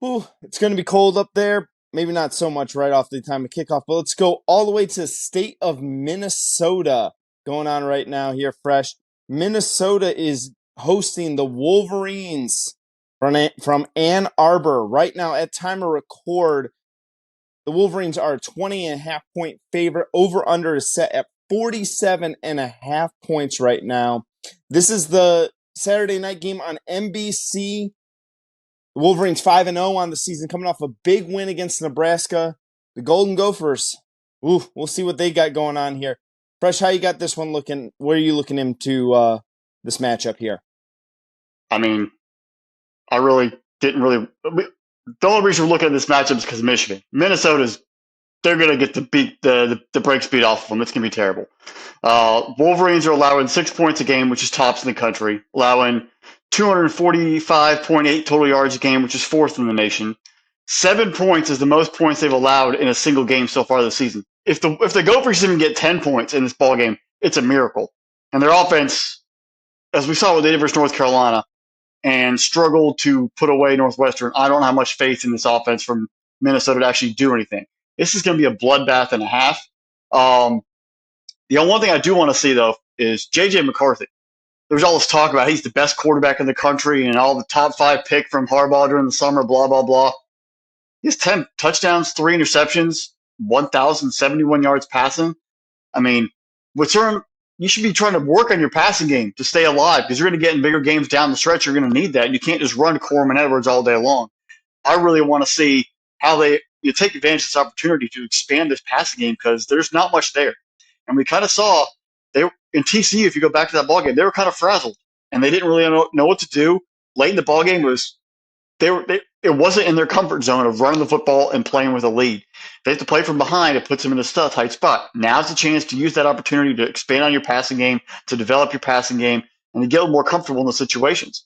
Ooh, it's going to be cold up there. Maybe not so much right off the time of kickoff, but let's go all the way to the state of Minnesota going on right now here, fresh. Minnesota is hosting the Wolverines from Ann Arbor. Right now, at time of record, the Wolverines are a 20.5-point favorite. Over-under is set at 47.5 points right now. This is the Saturday night game on NBC. The Wolverines 5-0 on the season, coming off a big win against Nebraska. The Golden Gophers, we'll see what they got going on here. Fresh, how you got this one looking? Where are you looking into this matchup here? I mean, I really didn't really. The only reason we're looking at this matchup is because of Michigan. They're going to get the brakes beat off of them. It's going to be terrible. Wolverines are allowing 6 points a game, which is tops in the country, allowing 245.8 total yards a game, which is fourth in the nation. 7 points is the most points they've allowed in a single game so far this season. If the Gophers even get 10 points in this ball game, it's a miracle. And their offense, as we saw what they did versus North Carolina, and struggled to put away Northwestern, I don't have much faith in this offense from Minnesota to actually do anything. This is going to be a bloodbath and a half. The one thing I do want to see, though, is J.J. McCarthy. There's all this talk about he's the best quarterback in the country and all the top 5 pick from Harbaugh during the summer, blah, blah, blah. He has 10 touchdowns, 3 interceptions, 1,071 yards passing. I mean, you should be trying to work on your passing game to stay alive because you're going to get in bigger games down the stretch. You're going to need that. You can't just run Corum and Edwards all day long. I really want to see how you take advantage of this opportunity to expand this passing game because there's not much there. And we kind of saw in TCU, if you go back to that ballgame, they were kind of frazzled and they didn't really know what to do. Late in the ballgame it wasn't in their comfort zone of running the football and playing with a lead. They have to play from behind. It puts them in a tight spot. Now's the chance to use that opportunity to expand on your passing game, to develop your passing game, and to get more comfortable in the situations.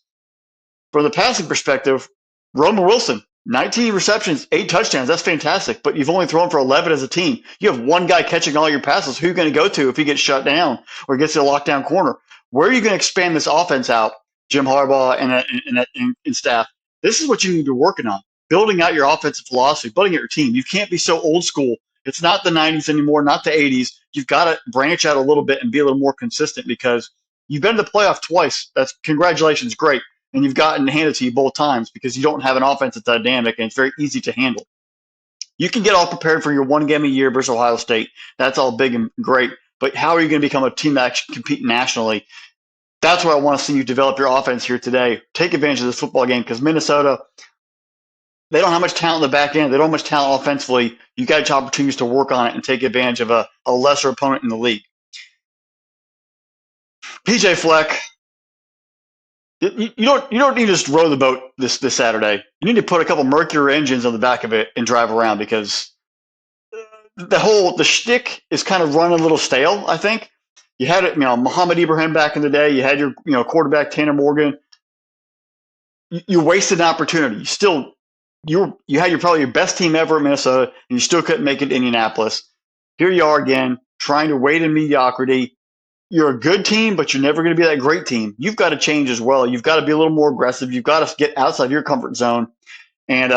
From the passing perspective, Roman Wilson, 19 receptions, 8 touchdowns. That's fantastic, but you've only thrown for 11 as a team. You have one guy catching all your passes. Who are you going to go to if he gets shut down or gets to a lockdown corner? Where are you going to expand this offense out, Jim Harbaugh and staff? This is what you need to be working on, building out your offensive philosophy, building out your team. You can't be so old school. It's not the 90s anymore, not the 80s. You've got to branch out a little bit and be a little more consistent because you've been to the playoff twice. That's congratulations, great. And you've gotten handed to you both times because you don't have an offense that's dynamic and it's very easy to handle. You can get all prepared for your one game a year versus Ohio State. That's all big and great. But how are you going to become a team that actually compete nationally? That's where I want to see you develop your offense here today. Take advantage of this football game because Minnesota, they don't have much talent in the back end. They don't have much talent offensively. You got opportunities to work on it and take advantage of a lesser opponent in the league. PJ Fleck, you don't need to just row the boat this Saturday. You need to put a couple Mercury engines on the back of it and drive around because the shtick is kind of running a little stale, I think. You had it, Muhammad Ibrahim back in the day. You had your quarterback Tanner Morgan. You wasted an opportunity. You had probably your best team ever in Minnesota, and you still couldn't make it to Indianapolis. Here you are again, trying to wade in mediocrity. You're a good team, but you're never going to be that great team. You've got to change as well. You've got to be a little more aggressive. You've got to get outside your comfort zone and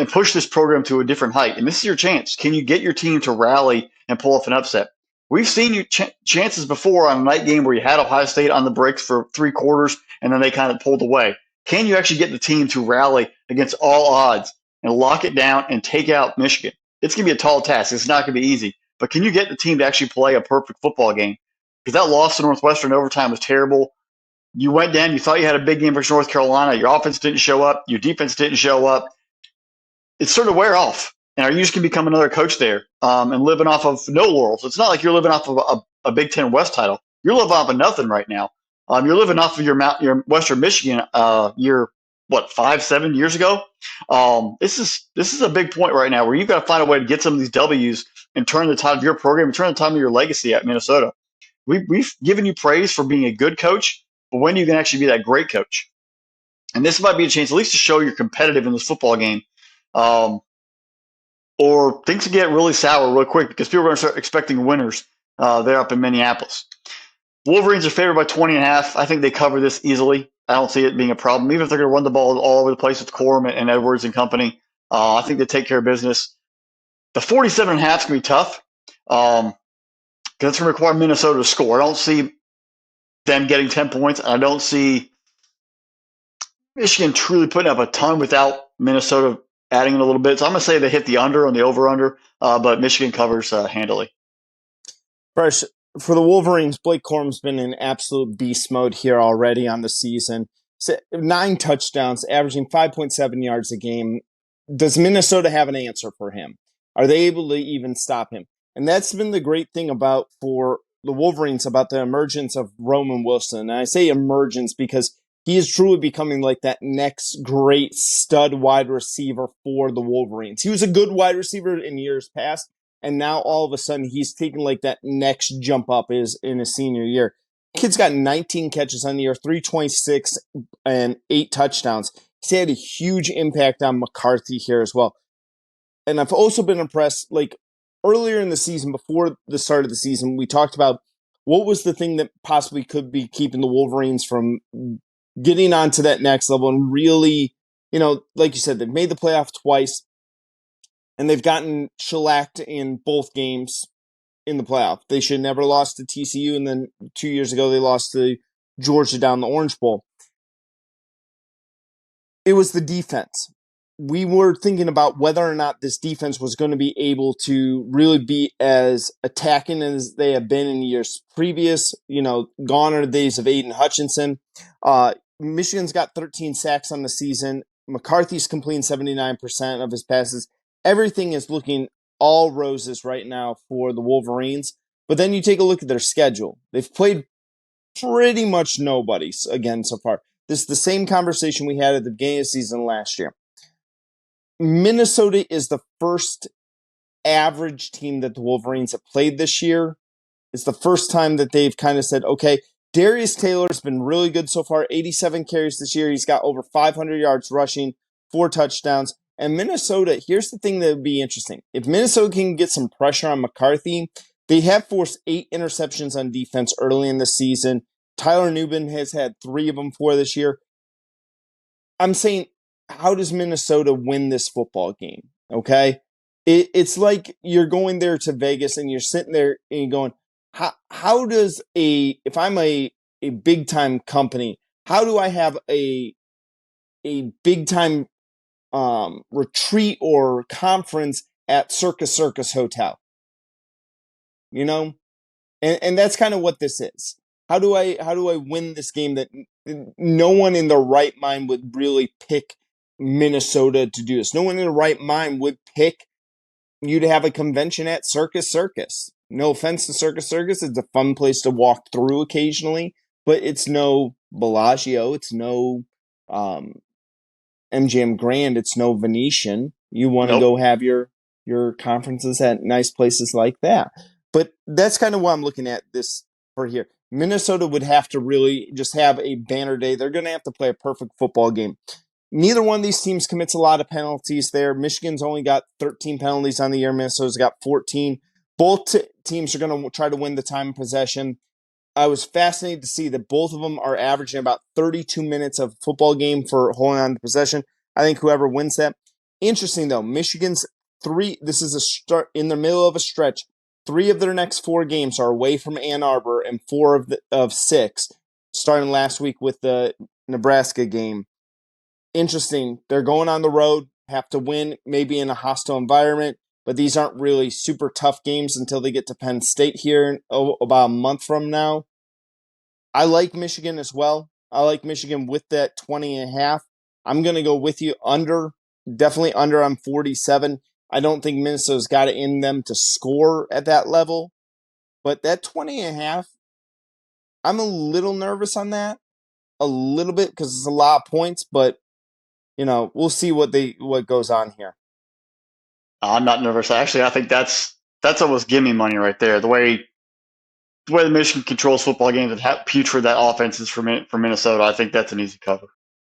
push this program to a different height. And this is your chance. Can you get your team to rally and pull off an upset? We've seen you chances before on a night game where you had Ohio State on the brakes for 3 quarters and then they kind of pulled away. Can you actually get the team to rally against all odds and lock it down and take out Michigan? It's going to be a tall task. It's not going to be easy. But can you get the team to actually play a perfect football game? Because that loss to Northwestern overtime was terrible. You went down. You thought you had a big game versus North Carolina. Your offense didn't show up. Your defense didn't show up. It's sort of wear off. And are you just going to become another coach there and living off of no laurels? It's not like you're living off of a Big 10 West title. You're living off of nothing right now. You're living off of your Western Michigan 5-7 years ago. This is a big point right now where you've got to find a way to get some of these W's and turn the tide of your program and turn the tide of your legacy at Minnesota. We've given you praise for being a good coach, but when are you going to actually be that great coach? And this might be a chance at least to show you're competitive in this football game. Or things can get really sour real quick because people are going to start expecting winners there up in Minneapolis. Wolverines are favored by 20.5. I think they cover this easily. I don't see it being a problem, even if they're going to run the ball all over the place with Corum and Edwards and company. I think they take care of business. The 47.5 is going to be tough because it's going to require Minnesota to score. I don't see them getting 10 points. I don't see Michigan truly putting up a ton without Minnesota adding in a little bit. So I'm going to say they hit the under on the over-under, but Michigan covers handily. Fresh, for the Wolverines, Blake Corum's been in absolute beast mode here already on the season. 9 touchdowns, averaging 5.7 yards a game. Does Minnesota have an answer for him? Are they able to even stop him? And that's been the great thing about for the Wolverines about the emergence of Roman Wilson. And I say emergence because he is truly becoming like that next great stud wide receiver for the Wolverines. He was a good wide receiver in years past, and now all of a sudden he's taking like that next jump up is in his senior year. Kid's got 19 catches on the year, 326 and 8 touchdowns. He's had a huge impact on McCarthy here as well. And I've also been impressed, like earlier in the season, before the start of the season, we talked about what was the thing that possibly could be keeping the Wolverines from getting on to that next level and really, like you said, they've made the playoff twice and they've gotten shellacked in both games in the playoff. They should never lost to TCU, and then 2 years ago they lost to Georgia down the Orange Bowl. It was the defense. We were thinking about whether or not this defense was going to be able to really be as attacking as they have been in years previous. Gone are the days of Aiden Hutchinson. Michigan's got 13 sacks on the season. McCarthy's completing 79% of his passes. Everything is looking all roses right now for the Wolverines. But then you take a look at their schedule. They've played pretty much nobody again so far. This is the same conversation we had at the beginning of the season last year. Minnesota is the first average team that the Wolverines have played this year. It's the first time that they've kind of said, okay, Darius Taylor's been really good so far, 87 carries this year. He's got over 500 yards rushing, 4 touchdowns. And Minnesota, here's the thing that would be interesting. If Minnesota can get some pressure on McCarthy, they have forced 8 interceptions on defense early in the season. Tyler Nubin has had 3 of them for this year. I'm saying, how does Minnesota win this football game? Okay? It's like you're going there to Vegas and you're sitting there and you're going, how does if I'm a big time company, how do I have a big time retreat or conference at Circus Hotel? And that's kind of what this is. How do I win this game that no one in their right mind would really pick Minnesota to do this? No one in their right mind would pick you to have a convention at Circus. No offense to Circus. It's a fun place to walk through occasionally, but it's no Bellagio. It's no MGM Grand. It's no Venetian. You want to go have your conferences at nice places like that. But that's kind of what I'm looking at this for here. Minnesota would have to really just have a banner day. They're going to have to play a perfect football game. Neither one of these teams commits a lot of penalties there. Michigan's only got 13 penalties on the year. Minnesota's got 14. Both teams are going to try to win the time of possession. I was fascinated to see that both of them are averaging about 32 minutes of football game for holding on to possession. I think whoever wins that. Interesting, though. Michigan's 3, this is a start in the middle of a stretch. 3 of their next 4 games are away from Ann Arbor, and 4 of 6, starting last week with the Nebraska game. Interesting. They're going on the road, have to win, maybe in a hostile environment, but these aren't really super tough games until they get to Penn State here about a month from now. I like Michigan as well. I like Michigan with that 20.5. I'm going to go with you under, definitely under on 47. I don't think Minnesota's got it in them to score at that level, but that 20.5, I'm a little nervous on that, a little bit, because it's a lot of points, but we'll see what goes on here. I'm not nervous. Actually, I think that's almost gimme money right there. The way the Michigan controls football games and how putrid that offense is for Minnesota, I think that's an easy cover.